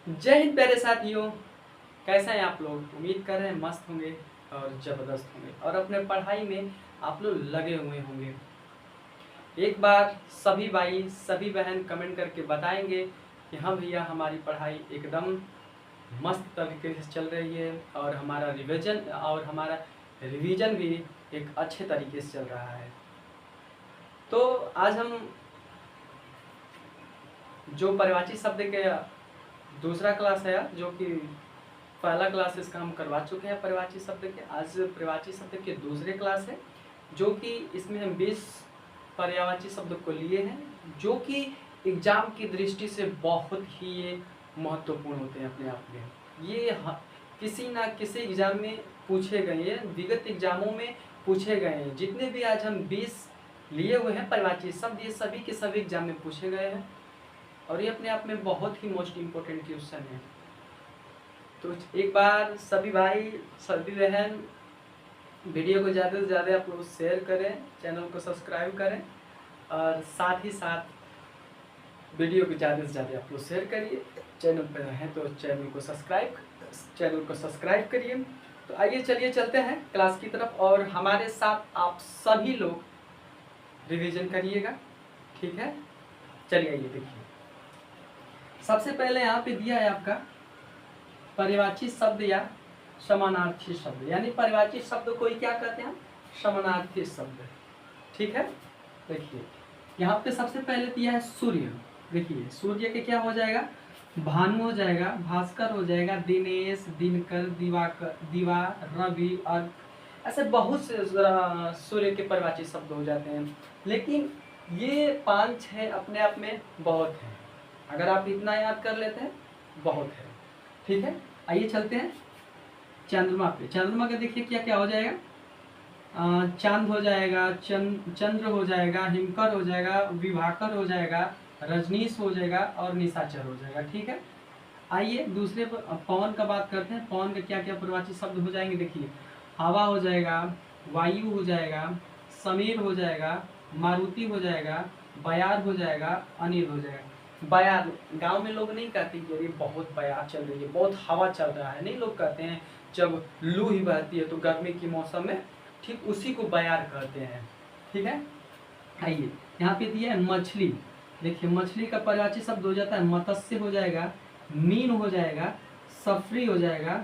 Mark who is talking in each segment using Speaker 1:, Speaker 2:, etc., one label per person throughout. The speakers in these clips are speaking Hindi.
Speaker 1: जय हिंद प्यारे साथियों, कैसे हैं आप लोग। उम्मीद कर रहे हैं मस्त होंगे और ज़बरदस्त होंगे और अपने पढ़ाई में आप लोग लगे हुए होंगे। एक बार सभी भाई सभी बहन कमेंट करके बताएंगे कि हाँ भैया हमारी पढ़ाई एकदम मस्त तरीके से चल रही है और हमारा रिवीजन भी एक अच्छे तरीके से चल रहा है। तो आज हम जो परिभाषित शब्द के दूसरा क्लास है, जो कि पहला क्लास इसका हम करवा चुके हैं परिभाषित शब्द के। आज परिभाषित शब्द के दूसरे क्लास है, जो कि इसमें हम 20 पर्यायवाची शब्द को लिए हैं, जो कि एग्जाम की दृष्टि से बहुत ही महत्वपूर्ण होते हैं अपने आप में। ये किसी ना किसी एग्जाम में पूछे गए हैं, विगत एग्जामों में पूछे गए हैं। जितने भी आज हम 20 लिए हुए हैं परिभाषित शब्द, ये सभी के सभी एग्जाम में पूछे गए हैं और ये अपने आप में बहुत ही मोस्ट इम्पोर्टेंट क्वेश्चन है। तो एक बार सभी भाई सभी बहन वीडियो को ज़्यादा से ज़्यादा आप लोग शेयर करें, चैनल को सब्सक्राइब करें और साथ ही साथ वीडियो को ज़्यादा से ज़्यादा आप लोग शेयर करिए। चैनल पर हैं तो चैनल को सब्सक्राइब करिए। तो आइए चलिए चलते हैं क्लास की तरफ और हमारे साथ आप सभी लोग रिवीजन करिएगा, ठीक है। चलिए आइए देखिए, सबसे पहले यहाँ पे दिया है आपका परिभाषित शब्द या समानार्थी शब्द, यानी परिभाषित शब्द को ही क्या कहते हैं, समानार्थी शब्द, ठीक है। देखिए यहाँ पे सबसे पहले दिया है सूर्य। देखिए सूर्य के क्या हो जाएगा, भानु हो जाएगा, भास्कर हो जाएगा, दिनेश, दिनकर, दिवाकर, दिवा, रवि और ऐसे बहुत से सूर्य के परिभाषित शब्द हो जाते हैं। लेकिन ये 5-6 अपने आप में बहुत है, अगर आप इतना याद कर लेते हैं बहुत है, ठीक है। आइए चलते हैं चंद्रमा पे। चंद्रमा का देखिए क्या क्या हो जाएगा, चांद हो जाएगा, चंद्र हो जाएगा, हिमकर हो जाएगा, विभाकर हो जाएगा, रजनीश हो जाएगा और निशाचर हो जाएगा, ठीक है। आइए दूसरे पर पवन का बात करते हैं। पवन के क्या क्या परिभाषित शब्द हो जाएंगे, देखिए हवा हो जाएगा, वायु हो जाएगा, समीर हो जाएगा, मारुति हो जाएगा, बयार हो जाएगा, अनिल हो जाएगा। बयार गांव में लोग नहीं कहते कि अरे बहुत बयार चल रही है, बहुत हवा चल रहा है, नहीं, लोग कहते हैं जब लू ही बहती है तो गर्मी के मौसम में, ठीक उसी को बयार कहते हैं, ठीक है। आइए यहाँ पे दिया है मछली। देखिए मछली का परिभाषित शब्द हो जाता है मत्स्य हो जाएगा, मीन हो जाएगा, सफरी हो जाएगा,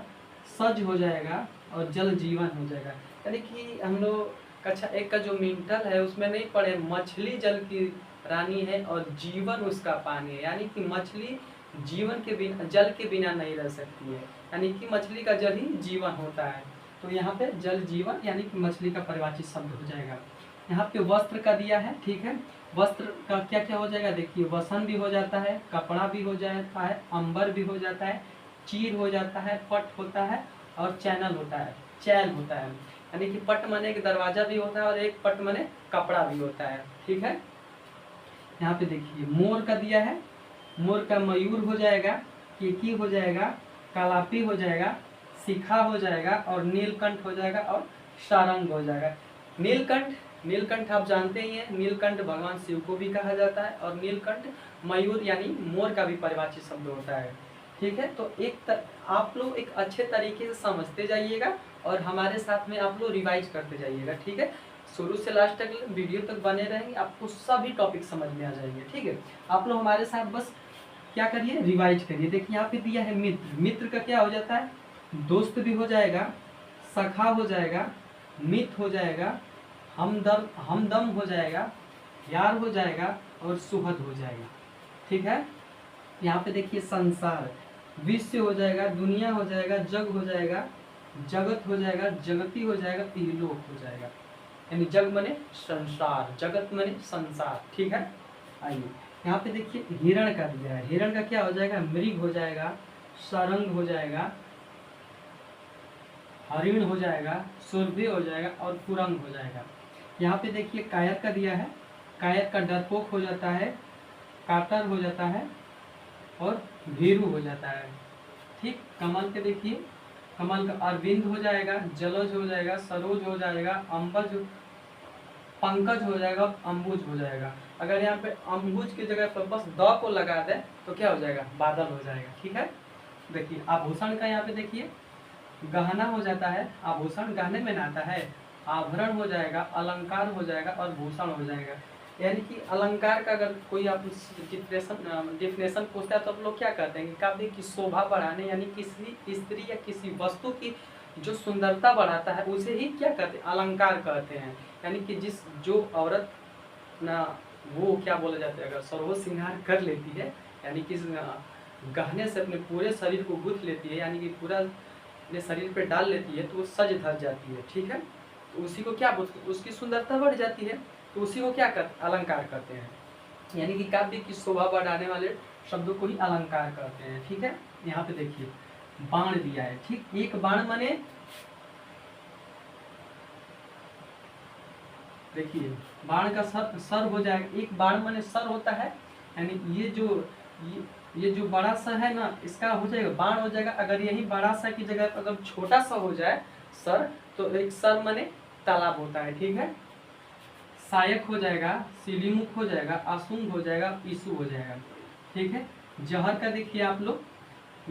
Speaker 1: सज हो जाएगा और जल जीवन हो जाएगा। यानी कि हम लोग कक्षा 1 का जो मिंटल है उसमें नहीं पढ़े, मछली जल की रानी है और जीवन उसका पानी है, यानी कि मछली जीवन के बिना, जल के बिना नहीं रह सकती है, यानी कि मछली का जल ही जीवन होता है। तो यहाँ पे जल जीवन यानी कि मछली का परिभाषित शब्द हो जाएगा। यहाँ पे वस्त्र का दिया है, ठीक है। वस्त्र का क्या क्या हो जाएगा, देखिए वसन भी हो जाता है, कपड़ा भी हो जाता है, अंबर भी हो जाता है, चीर हो जाता है, पट होता है और चैनल होता है, चैल होता है। यानी कि पट माने एक दरवाजा भी होता है और एक पट माने कपड़ा भी होता है, ठीक है। यहाँ पे देखिए मोर का दिया है, मोर का मयूर हो जाएगा, केकी हो जाएगा, कालापी हो जाएगा, शिखा हो जाएगा और नीलकंठ हो जाएगा और सारंग हो जाएगा। नीलकंठ आप जानते ही हैं, नीलकंठ भगवान शिव को भी कहा जाता है और नीलकंठ मयूर यानी मोर का भी परिभाषित शब्द होता है, ठीक है। तो आप लोग एक अच्छे तरीके से समझते जाइएगा और हमारे साथ में आप लोग रिवाइज करते जाइएगा, ठीक है। शुरू से लास्ट तक वीडियो तक बने रहेंगे, आपको सभी टॉपिक समझ में आ जाएंगे, ठीक है। आप लोग हमारे साथ बस क्या करिए, रिवाइज करिए। देखिए यहाँ पे दिया है मित्र। मित्र का क्या हो जाता है, दोस्त भी हो जाएगा, सखा हो जाएगा, मित हो जाएगा, हमदम हो जाएगा, यार हो जाएगा और सुहद हो जाएगा, ठीक है। यहाँ पे देखिए संसार, विश्व हो जाएगा, दुनिया हो जाएगा, जग हो जाएगा, जगत हो जाएगा, जगती हो जाएगा, इहलोक हो जाएगा। यानी जग मने संसार, जगत मने संसार, ठीक है। आइए यहाँ पे देखिए हिरण का दिया है। हिरण का क्या हो जाएगा, मृग हो जाएगा, सारंग हो जाएगा, हरिण हो जाएगा, सुरभि हो जाएगा और कुरंग हो जाएगा। यहाँ पे देखिए कायर का दिया है। कायर का डरपोक हो जाता है, काटर हो जाता है और भीरू हो जाता है, ठीक। कमल के देखिए, कमल का अरविंद हो जाएगा, जलज हो जाएगा, सरोज हो जाएगा, पंकज हो जाएगा, अम्बुज हो जाएगा। अगर यहाँ पे अम्बुज की जगह पर बस द को लगा दे तो क्या हो जाएगा, बादल हो जाएगा। ठीक है, देखिए आभूषण का यहाँ पे देखिए गहना हो जाता है, आभूषण गहने में ना आता है, आभरण हो जाएगा, अलंकार हो जाएगा और भूषण हो जाएगा। यानी कि अलंकार का अगर कोई आप डिफिनेशन पूछता है तो आप लोग क्या कहते हैं कि काव्य की शोभा बढ़ाने, यानी किसी स्त्री या किसी वस्तु की जो सुंदरता बढ़ाता है उसे ही क्या कहते हैं, अलंकार कहते हैं। यानी कि जो औरत ना वो क्या बोला जाता है, अगर सर्व श्रृंगार कर लेती है, यानी कि गहने से अपने पूरे शरीर को गूंथ लेती है, यानी कि पूरा अपने शरीर पे डाल लेती है तो वो सज धज जाती है। ठीक है, तो उसी को क्या बोलते हैं, उसकी सुंदरता बढ़ जाती है, तो उसी को क्या करते, अलंकार कहते हैं। यानी कि काव्य की शोभा बढ़ाने वाले शब्दों को ही अलंकार कहते हैं। ठीक है, यहाँ पे देखिए बाण दिया है। ठीक, एक बाण माने देखिए बाण का सर हो जाएगा, एक बाण माने सर होता है, यानी ये जो बड़ा सा है ना इसका हो जाएगा बाण हो जाएगा। अगर यही बड़ा सा की जगह अगर छोटा सा हो जाए सर, तो एक सर माने तालाब होता है। ठीक है, सायक हो जाएगा, सिलीमुख हो जाएगा, आसुंग हो जाएगा, ईसु हो जाएगा। ठीक है, जहर का देखिए आप लोग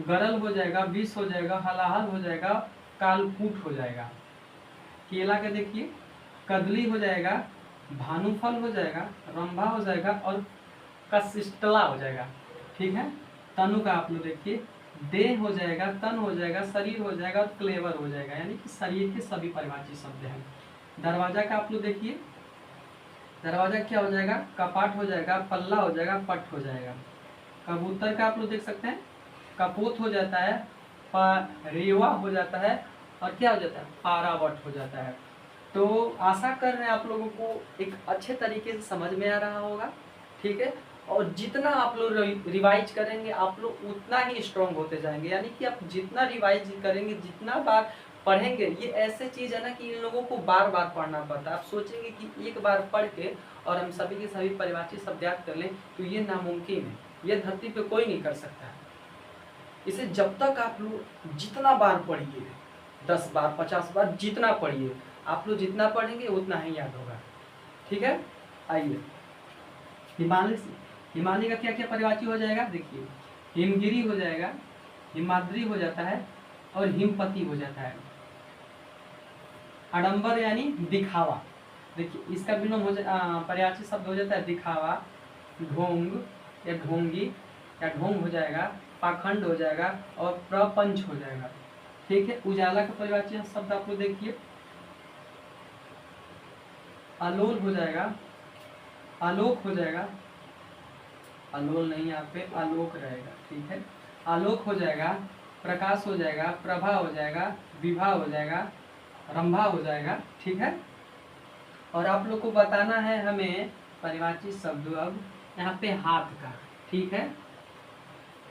Speaker 1: गरल हो जाएगा, विष हो जाएगा, हलाहल हो जाएगा, कालकूट हो जाएगा। केला का देखिए कदली हो जाएगा, भानुफल हो जाएगा, रंभा हो जाएगा और कशिष्टला हो जाएगा। ठीक है, तनु का आप लोग देखिए देह हो जाएगा, तन हो जाएगा, शरीर हो जाएगा और क्लेवर हो जाएगा, यानी कि शरीर के सभी परिभाषित शब्द हैं। दरवाजा का आप लोग देखिए दरवाजा क्या हो जाएगा, कपाट हो जाएगा, पल्ला हो जाएगा, पट हो जाएगा। कबूतर का आप लोग देख सकते हैं कपोत हो जाता है, रेवा हो जाता है और क्या हो जाता है, पारावट हो जाता है। तो आशा कर रहे हैं आप लोगों को एक अच्छे तरीके से समझ में आ रहा होगा। ठीक है, और जितना आप लोग रिवाइज करेंगे आप लोग उतना ही स्ट्रांग होते जाएंगे। यानी कि आप जितना रिवाइज करेंगे, जितना बार पढ़ेंगे, ये ऐसे चीज़ है ना कि इन लोगों को बार बार पढ़ना पड़ता है। आप सोचेंगे कि एक बार पढ़ के और हम सभी के सभी परिभाषित शब्द याद कर लें तो ये नामुमकिन है, ये धरती पे कोई नहीं कर सकता है। इसे जब तक आप लोग जितना बार पढ़िए, 10 बार 50 बार जितना पढ़िए, आप लोग जितना पढ़ेंगे उतना ही याद होगा। ठीक है, आइए हिमालय का क्या क्या परिभाषित हो जाएगा, देखिए हिमगिरी हो जाएगा, हिमाद्री हो जाता है और हिमपति हो जाता है। आडंबर यानी दिखावा, देखिए इसका विलोम हो परिभाषित शब्द हो जाता है दिखावा, ढोंग या ढोंगी या ढोंग हो जाएगा, पाखंड हो जाएगा और प्रपंच हो जाएगा। ठीक है, उजाला का परिभाषित शब्द आप लोग देखिए अलोल हो जाएगा, आलोक हो जाएगा, अलोल नहीं यहाँ पे आलोक रहेगा। ठीक है, आलोक हो जाएगा, प्रकाश हो जाएगा, प्रभा हो जाएगा, विभा हो जाएगा, रंभा हो जाएगा। ठीक है, और आप लोग को बताना है हमें परिभाषित शब्द अब यहाँ पे हाथ का। ठीक है,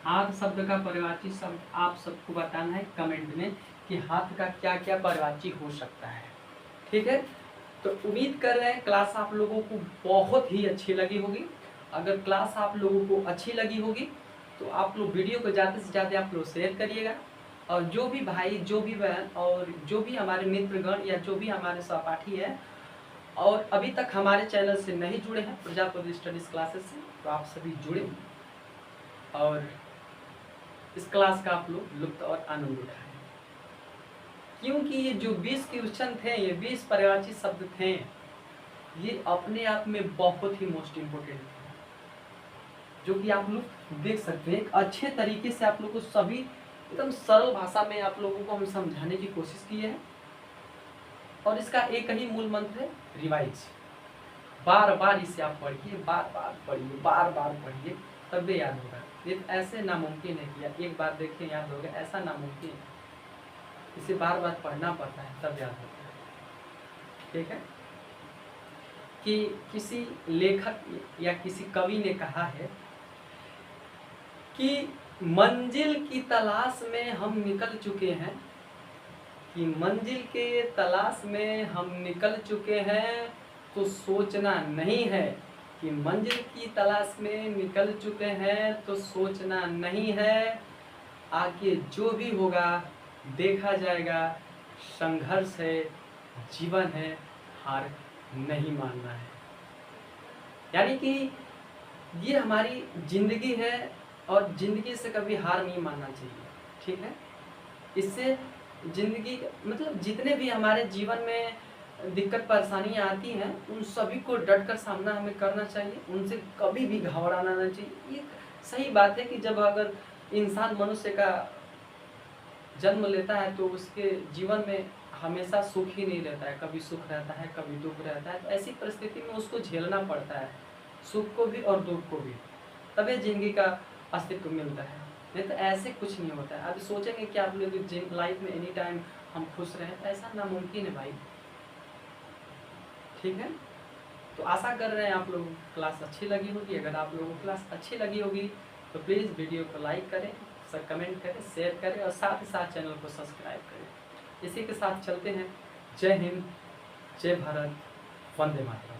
Speaker 1: हाथ शब्द का परिभाषित शब्द आप सबको बताना है कमेंट में कि हाथ का क्या क्या परिभाषित हो सकता है। ठीक है, तो उम्मीद कर रहे हैं क्लास आप लोगों को बहुत ही अच्छी लगी होगी। अगर क्लास आप लोगों को अच्छी लगी होगी तो आप लोग वीडियो को ज़्यादा से ज़्यादा आप लोग शेयर करिएगा, और जो भी भाई, जो भी बहन और जो भी हमारे मित्रगण या जो भी हमारे सहपाठी हैं और अभी तक हमारे चैनल से नहीं जुड़े हैं प्रजापति स्टडीज क्लासेस से, तो आप सभी जुड़े और इस क्लास का आप लोग लुत्फ और आनंद उठाएं। क्योंकि ये जो 20 क्वेश्चन थे, ये 20 परिभाषित शब्द थे, ये अपने आप में बहुत ही मोस्ट इम्पोर्टेंट थे, जो कि आप लोग देख सकते हैं। अच्छे तरीके से आप लोग को सभी एकदम सरल भाषा में आप लोगों को हम समझाने की कोशिश की है। और इसका एक ही मूल मंत्र है, रिवाइज। बार बार इसे आप पढ़िए, बार बार पढ़िए, बार बार पढ़िए, तब भी याद होगा। ये ऐसे नामुमकिन है कि एक बार देखें याद होगा, ऐसा नामुमकिन है। इसे बार बार पढ़ना पड़ता है तब याद होता है। ठीक है, कि किसी लेखक या किसी कवि ने कहा है कि मंजिल की तलाश में हम निकल चुके हैं, कि मंजिल के तलाश में हम निकल चुके हैं, तो सोचना नहीं है। कि मंजिल की तलाश में निकल चुके हैं तो सोचना नहीं है, आगे जो भी होगा देखा जाएगा। संघर्ष है, जीवन है, हार नहीं मानना है। यानी कि ये हमारी ज़िंदगी है और ज़िंदगी से कभी हार नहीं मानना चाहिए, ठीक है? इससे ज़िंदगी मतलब जितने भी हमारे जीवन में दिक्कत परेशानियाँ आती हैं, उन सभी को डट कर सामना हमें करना चाहिए, उनसे कभी भी घबराना नहीं चाहिए। ये सही बात है कि जब अगर इंसान मनुष्य का जन्म लेता है तो उसके जीवन में हमेशा सुख ही नहीं रहता है, कभी सुख रहता है, कभी दुःख रहता है। तो ऐसी परिस्थिति में उसको झेलना पड़ता है, सुख को भी और दुःख को भी, तभी ज़िंदगी का अस्तित्व मिलता है। नहीं तो ऐसे कुछ नहीं होता है। अब सोचेंगे कि आप लोग लाइफ में एनी टाइम हम खुश रहें, तो ऐसा नामुमकिन है भाई, ठीक है? तो आशा कर रहे हैं आप लोगों को क्लास अच्छी लगी होगी। अगर आप लोगों को क्लास अच्छी लगी होगी तो प्लीज़ वीडियो को लाइक करें, कमेंट करें, शेयर करें और साथ ही साथ चैनल को सब्सक्राइब करें। इसी के साथ चलते हैं। जय हिंद, जय भारत, वंदे मातरम।